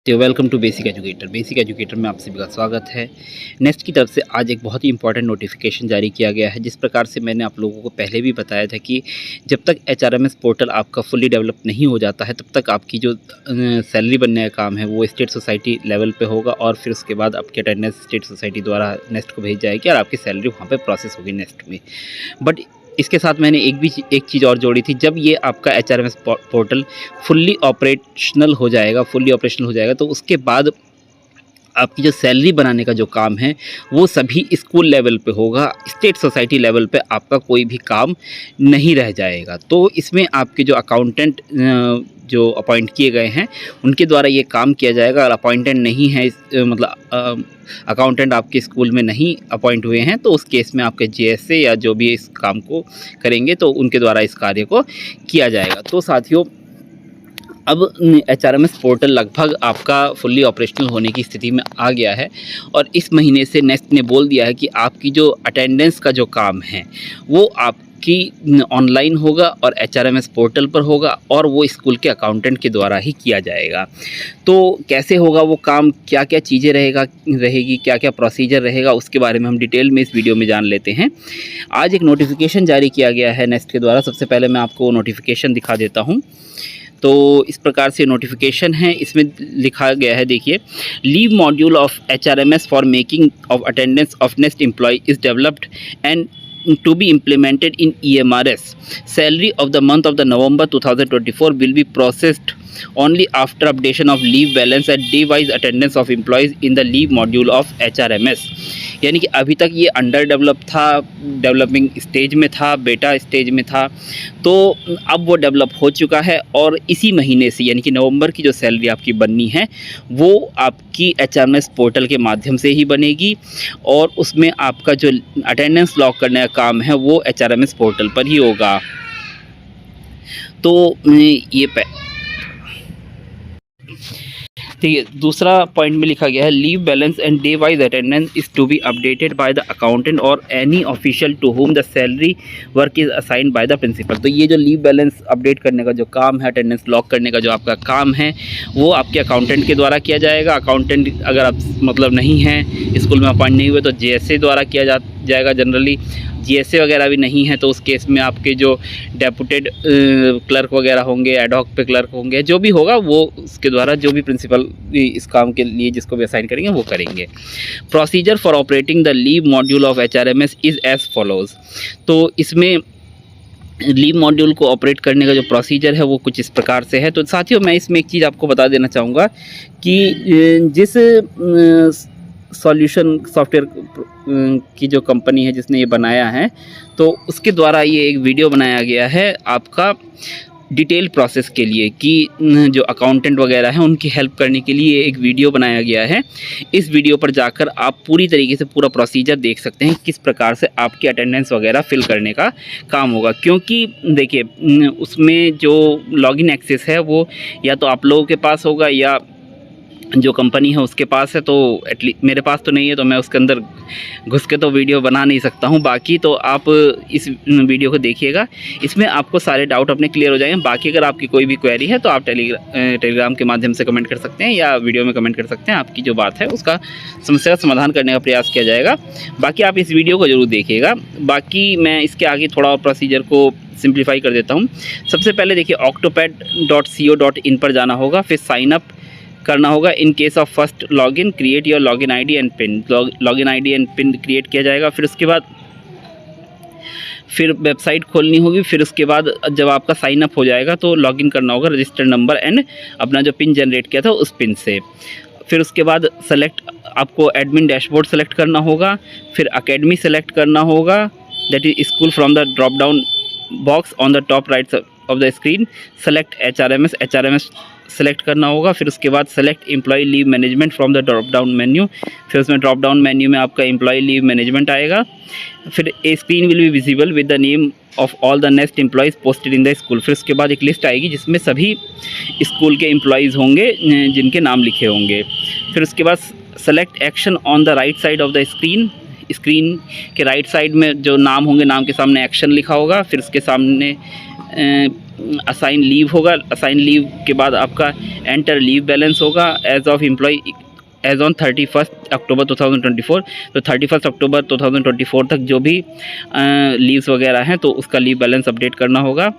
तो welcome to basic educator. Basic educator में आप सभी का स्वागत है। नेक्स्ट की तरफ से आज एक बहुत ही इंपॉर्टेंट नोटिफिकेशन जारी किया गया है। जिस प्रकार से मैंने आप लोगों को पहले भी बताया था कि जब तक एचआरएमएस पोर्टल आपका फुली डेवलप नहीं हो जाता है, तब तक आपकी जो सैलरी बनने का काम है वो स्टेट सोसाइटी लेवल पे होगा और फिर उसके बाद आपकी अटेंडेंस स्टेट सोसाइटी द्वारा नेक्स्ट को भेज जाएगी और आपकी सैलरी वहाँ पर प्रोसेस होगी नेक्स्ट में। बट इसके साथ मैंने एक चीज़ और जोड़ी थी। जब ये आपका एचआरएमएस पोर्टल फुल्ली ऑपरेशनल हो जाएगा तो उसके बाद आपकी जो सैलरी बनाने का जो काम है वो सभी स्कूल लेवल पे होगा, स्टेट सोसाइटी लेवल पे आपका कोई भी काम नहीं रह जाएगा। तो इसमें आपके जो अकाउंटेंट जो अपॉइंट किए गए हैं उनके द्वारा ये काम किया जाएगा। और अपॉइंटेंट नहीं है मतलब अकाउंटेंट आपके स्कूल में नहीं अपॉइंट हुए हैं तो उस केस में आपके जीएसए या जो भी इस काम को करेंगे तो उनके द्वारा इस कार्य को किया जाएगा। तो साथियों, अब एचआरएमएस पोर्टल लगभग आपका फुल्ली ऑपरेशनल होने की स्थिति में आ गया है और इस महीने से नेक्स्ट ने बोल दिया है कि आपकी जो अटेंडेंस का जो काम है वो आपकी ऑनलाइन होगा और एचआरएमएस पोर्टल पर होगा और वो स्कूल के अकाउंटेंट के द्वारा ही किया जाएगा। तो कैसे होगा वो काम, क्या क्या चीज़ें रहेगी, क्या क्या प्रोसीजर रहेगा, उसके बारे में हम डिटेल में इस वीडियो में जान लेते हैं। आज एक नोटिफिकेशन जारी किया गया है नेक्स्ट के द्वारा। सबसे पहले मैं आपको नोटिफिकेशन दिखा देता हूँ। तो इस प्रकार से नोटिफिकेशन है, इसमें लिखा गया है, देखिए, leave module of HRMS for making of attendance of next employee is developed and to be implemented in EMRS. Salary of the month of the November 2024 will be processed only after updation of leave balance and day-wise attendance of employees in the leave module of HRMS. यानी कि अभी तक ये under develop था, developing stage में था, बेटा stage में था, तो अब वो डेवलप हो चुका है और इसी महीने से यानी कि नवंबर की जो सैलरी आपकी बननी है वो आपकी एचआरएमएस पोर्टल के माध्यम से ही बनेगी और उसमें आपका जो अटेंडेंस लॉक करने का काम है वो एचआरएमएस पोर्टल पर ही होगा। तो ये ठीक है, दूसरा पॉइंट में लिखा गया है, leave balance and day wise attendance is to be updated by the accountant और any official to whom the salary work is assigned by the principal. तो ये जो लीव बैलेंस अपडेट करने का जो काम है, अटेंडेंस लॉक करने का जो आपका काम है वो आपके अकाउंटेंट के द्वारा किया जाएगा। अकाउंटेंट अगर आप मतलब नहीं हैं, स्कूल में अपॉइंट नहीं हुए, तो जीएसए द्वारा किया जाएगा। जनरली जीएसए वगैरह भी नहीं है तो उस केस में आपके जो डेपुटेड क्लर्क वगैरह होंगे, एडहॉक पे क्लर्क होंगे, जो भी होगा वो उसके द्वारा जो भी प्रिंसिपल इस काम के लिए जिसको भी असाइन करेंगे वो करेंगे। Procedure for operating the leave module of HRMS is as follows. तो इसमें लीव मॉड्यूल को ऑपरेट करने का जो प्रोसीजर है वो कुछ इस प्रकार से है। तो साथियों, मैं इसमें एक चीज़ आपको बता देना चाहूँगा कि जिस सॉल्यूशन सॉफ्टवेयर की जो कंपनी है जिसने ये बनाया है, तो उसके द्वारा ये एक वीडियो बनाया गया है आपका डिटेल प्रोसेस के लिए कि जो अकाउंटेंट वगैरह हैं उनकी हेल्प करने के लिए एक वीडियो बनाया गया है। इस वीडियो पर जाकर आप पूरी तरीके से पूरा प्रोसीजर देख सकते हैं, किस प्रकार से आपकी अटेंडेंस वगैरह फिल करने का काम होगा। क्योंकि देखिए, उसमें जो लॉगिन एक्सेस है वो या तो आप लोगों के पास होगा या जो कंपनी है उसके पास है। तो एटलीस्ट मेरे पास तो नहीं है, तो मैं उसके अंदर घुस के तो वीडियो बना नहीं सकता हूँ। बाकी तो आप इस वीडियो को देखिएगा, इसमें आपको सारे डाउट अपने क्लियर हो जाएंगे। बाकी अगर आपकी कोई भी क्वेरी है तो आप टेलीग्राम के माध्यम से कमेंट कर सकते हैं या वीडियो में कमेंट कर सकते हैं। आपकी जो बात है उसका समस्या का समाधान करने का प्रयास किया जाएगा। बाकी आप इस वीडियो को ज़रूर देखिएगा। बाकी मैं इसके आगे थोड़ा और प्रोसीजर को सिंप्लीफाई कर देता हूँ। सबसे पहले देखिए, octopad.co.in पर जाना होगा, फिर साइन अप करना होगा। In case of first login create your login ID and pin. Login ID and pin create किया जाएगा। फिर उसके बाद फिर वेबसाइट खोलनी होगी। फिर उसके बाद जब आपका साइन अप हो जाएगा तो लॉगिन करना होगा रजिस्टर्ड नंबर एंड अपना जो पिन जनरेट किया था उस पिन से। फिर उसके बाद आपको एडमिन डैशबोर्ड सेलेक्ट करना होगा। फिर अकेडमी सेलेक्ट करना होगा, that is school from the drop down box on the top right of the screen. Select HRMS select करना होगा। फिर उसके बाद select employee leave management from the drop down menu. फिर उसमें ड्रॉप डाउन मेन्यू में आपका एम्प्लॉय लीव मैनेजमेंट आएगा। फिर ए screen will be visible with the name of all the next employees posted in the school. फिर उसके बाद एक लिस्ट आएगी जिसमें सभी स्कूल के एम्प्लॉयज़ होंगे जिनके नाम लिखे होंगे। फिर उसके बाद select action on the right side of the screen के राइट साइड में जो नाम होंगे, नाम के सामने एक्शन लिखा होगा। फिर उसके सामने असाइन लीव होगा। असाइन लीव के बाद आपका एंटर लीव बैलेंस होगा as of employee as on 31 October 2024। तो 31 अक्टूबर 2024 तक जो भी लीव्स वगैरह हैं तो उसका लीव बैलेंस अपडेट करना होगा।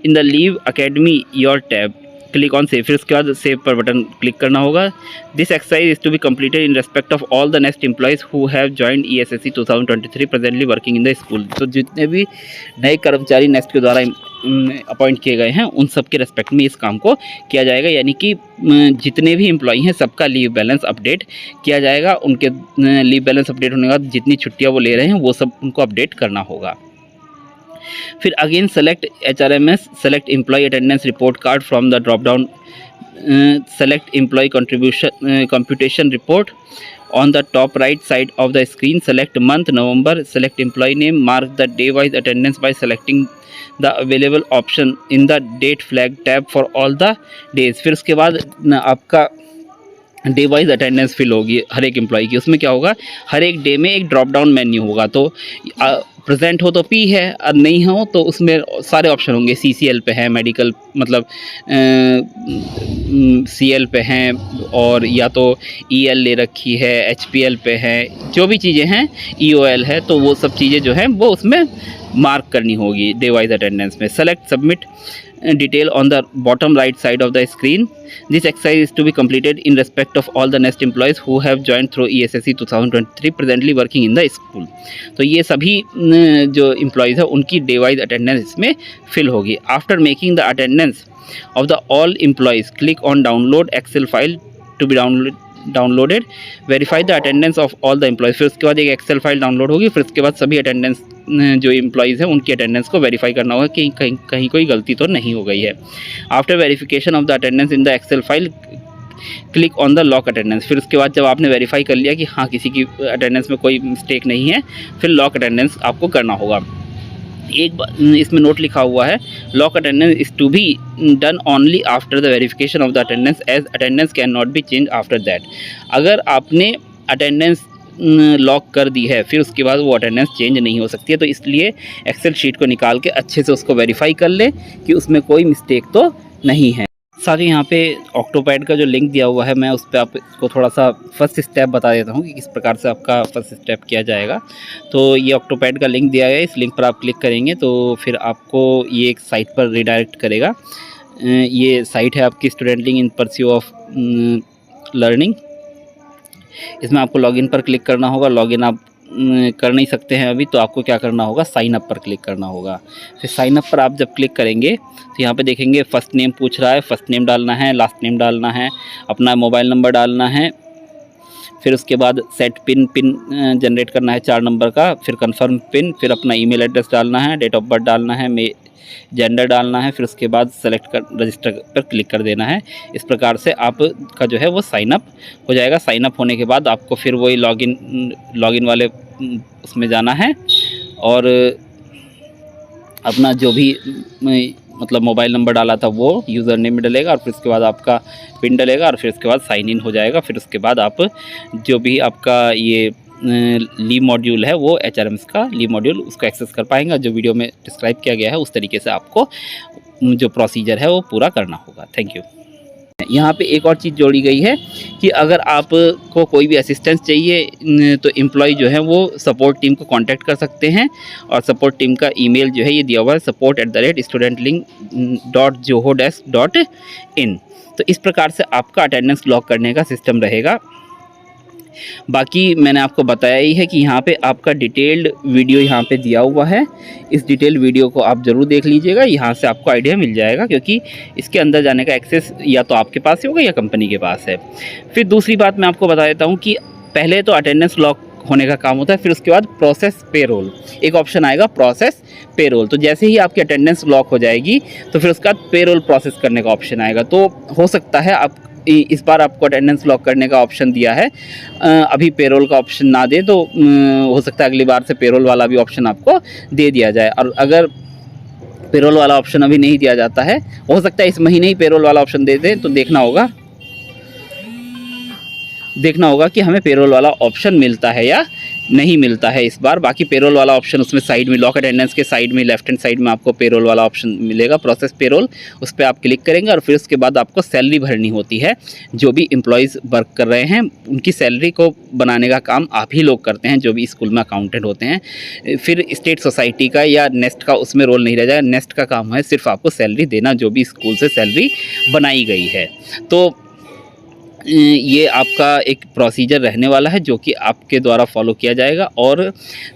In the leave academy your tab click on save, फिर उसके बाद सेव पर बटन क्लिक करना होगा। This exercise is to be completed in respect of all the next employees who have joined ESSC 2023 presently working in the school. तो जितने भी नए कर्मचारी नेक्स्ट के द्वारा अपॉइंट किए गए हैं उन सब के रेस्पेक्ट में इस काम को किया जाएगा, यानी कि जितने भी एम्प्लॉई हैं सबका लीव बैलेंस अपडेट किया जाएगा। उनके लीव बैलेंस अपडेट होने के बाद जितनी छुट्टियाँ वो ले रहे हैं वो सब उनको अपडेट करना होगा। फिर again select HRMS, select employee attendance report card from the drop down, select employee contribution computation report on the top right side of the screen. Select month November, select employee name, mark the day wise attendance by selecting the available option in the date flag tab for all the days। फिर उसके बाद आपका day wise attendance fill होगी हर एक employee की। उसमें क्या होगा, हर एक डे में एक ड्रॉप डाउन मेन्यू होगा, तो प्रेजेंट हो तो P है और नहीं हो तो उसमें सारे ऑप्शन होंगे। CCL पे है, मेडिकल मतलब CL पे हैं, और या तो EL ले रखी है, HPL पे है, जो भी चीज़ें हैं EOL है, तो वो सब चीज़ें जो हैं वो उसमें मार्क करनी होगी डे वाइज अटेंडेंस में। Select submit detail on the bottom right side of the screen. This exercise is to be completed in respect of all the next employees who have joined through ESSC 2023 presently working in the school। तो ये सभी जो employees है उनकी day wise attendance इसमें fill होगी। After making the attendance of the all employees click on download excel file to be downloaded, verify the attendance of all the employees. फिर उसके बाद एक एक्सेल फाइल डाउनलोड होगी, फिर उसके बाद सभी अटेंडेंस जो एम्प्लॉयज़ हैं उनकी अटेंडेंस को वेरीफाई करना होगा कि कहीं कोई गलती तो नहीं हो गई है। After verification of the attendance in the excel file click on the lock attendance. फिर उसके बाद जब आपने वेरीफाई कर लिया कि हाँ किसी की अटेंडेंस में कोई मिस्टेक नहीं है, फिर लॉक अटेंडेंस आपको करना होगा। एक बार इसमें नोट लिखा हुआ है, lock attendance is to be done only after the verification of the attendance as attendance can not be change after that. अगर आपने अटेंडेंस लॉक कर दी है फिर उसके बाद वो अटेंडेंस चेंज नहीं हो सकती है, तो इसलिए एक्सेल शीट को निकाल के अच्छे से उसको वेरीफाई कर ले कि उसमें कोई मिस्टेक तो नहीं है। साथ ही यहाँ पे ऑक्टोपैड का जो लिंक दिया हुआ है, मैं उस पर आपको थोड़ा सा फर्स्ट स्टेप बता देता हूँ कि किस प्रकार से आपका फर्स्ट स्टेप किया जाएगा। तो ये ऑक्टोपैड का लिंक दिया गया है, इस लिंक पर आप क्लिक करेंगे तो फिर आपको ये एक साइट पर रिडायरेक्ट करेगा। ये साइट है आपकी student link in pursue of learning. इसमें आपको लॉगिन पर क्लिक करना होगा। लॉगिन आप कर नहीं सकते हैं अभी, तो आपको क्या करना होगा, साइन अप पर क्लिक करना होगा। फिर साइन अप पर आप जब क्लिक करेंगे तो यहाँ पे देखेंगे फ़र्स्ट नेम पूछ रहा है, फ़र्स्ट नेम डालना है, लास्ट नेम डालना है, अपना मोबाइल नंबर डालना है, फिर उसके बाद सेट पिन जनरेट करना है 4 नंबर का, फिर कंफर्म पिन, फिर अपना ईमेल एड्रेस डालना है, डेट ऑफ बर्थ डालना है, जेंडर डालना है, फिर उसके बाद सेलेक्ट कर रजिस्टर पर क्लिक कर देना है। इस प्रकार से आपका जो है वो साइन अप हो जाएगा। साइन अप होने के बाद आपको फिर वही लॉगिन वाले उसमें जाना है और अपना जो भी मतलब मोबाइल नंबर डाला था वो यूज़र नेम में डलेगा और फिर उसके बाद आपका पिन डलेगा और फिर उसके बाद साइन इन हो जाएगा। फिर उसके बाद आप जो भी आपका ये लीव मॉड्यूल है वो HRMS का लीव मॉड्यूल उसको एक्सेस कर पाएंगे। जो वीडियो में डिस्क्राइब किया गया है उस तरीके से आपको जो प्रोसीजर है वो पूरा करना होगा। Thank you. यहाँ पे एक और चीज़ जोड़ी गई है कि अगर आपको कोई भी असिस्टेंस चाहिए तो एम्प्लॉय जो है वो सपोर्ट टीम को कांटेक्ट कर सकते हैं और सपोर्ट टीम का ईमेल जो है ये दिया हुआ है support@studentlink.zohodesk.in। तो इस प्रकार से आपका अटेंडेंस लॉक करने का सिस्टम रहेगा। बाकी मैंने आपको बताया ही है कि यहाँ पे आपका डिटेल्ड वीडियो यहाँ पे दिया हुआ है। इस डिटेल वीडियो को आप ज़रूर देख लीजिएगा, यहाँ से आपको आइडिया मिल जाएगा, क्योंकि इसके अंदर जाने का एक्सेस या तो आपके पास ही होगा या कंपनी के पास है। फिर दूसरी बात मैं आपको बता देता हूँ कि पहले तो अटेंडेंस लॉक होने का काम होता है, फिर उसके बाद प्रोसेस पेरोल, एक ऑप्शन आएगा प्रोसेस पेरोल। तो जैसे ही आपकी अटेंडेंस लॉक हो जाएगी तो फिर उसके बाद पेरोल प्रोसेस करने का ऑप्शन आएगा। तो हो सकता है आप इस बार आपको अटेंडेंस लॉक करने का ऑप्शन दिया है, अभी पेरोल का ऑप्शन ना दे तो हो सकता है अगली बार से पेरोल वाला भी ऑप्शन आपको दे दिया जाए। और अगर पेरोल वाला ऑप्शन अभी नहीं दिया जाता है, हो सकता है इस महीने ही पेरोल वाला ऑप्शन दे दे, तो देखना होगा कि हमें पेरोल वाला ऑप्शन मिलता है या नहीं मिलता है इस बार। बाकी पेरोल वाला ऑप्शन उसमें साइड में लॉक अटेंडेंस के साइड में लेफ्ट हैंड साइड में आपको पेरोल वाला ऑप्शन मिलेगा, प्रोसेस पेरोल, उस पर आप क्लिक करेंगे और फिर उसके बाद आपको सैलरी भरनी होती है। जो भी एम्प्लॉयज़ वर्क कर रहे हैं उनकी सैलरी को बनाने का काम आप ही लोग करते हैं, जो भी स्कूल में अकाउंटेंट होते हैं। फिर स्टेट सोसाइटी का या नेस्ट का उसमें रोल नहीं रह जाएगा। नेस्ट का काम है सिर्फ आपको सैलरी देना, जो भी स्कूल से सैलरी बनाई गई है। तो ये आपका एक प्रोसीजर रहने वाला है जो कि आपके द्वारा फॉलो किया जाएगा और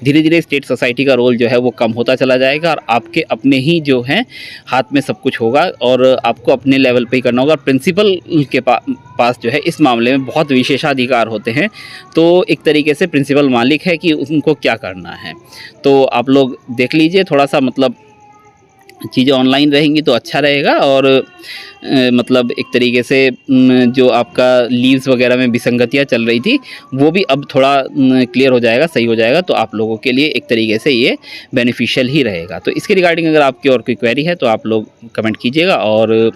धीरे धीरे स्टेट सोसाइटी का रोल जो है वो कम होता चला जाएगा और आपके अपने ही जो है हाथ में सब कुछ होगा और आपको अपने लेवल पे ही करना होगा। प्रिंसिपल के पास जो है इस मामले में बहुत विशेषाधिकार होते हैं। तो एक तरीके से प्रिंसिपल मालिक है कि उनको क्या करना है। तो आप लोग देख लीजिए, थोड़ा सा मतलब चीज़ें ऑनलाइन रहेंगी तो अच्छा रहेगा और मतलब एक तरीके से जो आपका लीव्स वगैरह में विसंगतियाँ चल रही थी वो भी अब थोड़ा क्लियर हो जाएगा, सही हो जाएगा। तो आप लोगों के लिए एक तरीके से ये बेनिफिशियल ही रहेगा। तो इसके रिगार्डिंग अगर आपकी और कोई क्वेरी है तो आप लोग कमेंट कीजिएगा और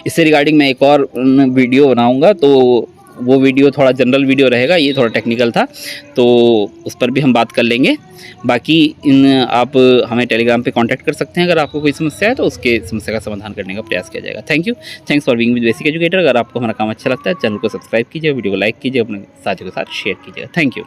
इससे रिगार्डिंग मैं एक और वीडियो बनाऊँगा। तो वो वीडियो थोड़ा जनरल वीडियो रहेगा, ये थोड़ा टेक्निकल था तो उस पर भी हम बात कर लेंगे। बाकी आप हमें टेलीग्राम पे कांटेक्ट कर सकते हैं, अगर आपको कोई समस्या है तो उसके समस्या का समाधान करने का प्रयास किया जाएगा। Thank you, thanks for being with basic educator. अगर आपको हमारा काम अच्छा लगता है चैनल को सब्सक्राइब कीजिए, वीडियो को लाइक कीजिए, अपने साथियों के साथ शेयर कीजिएगा। Thank you.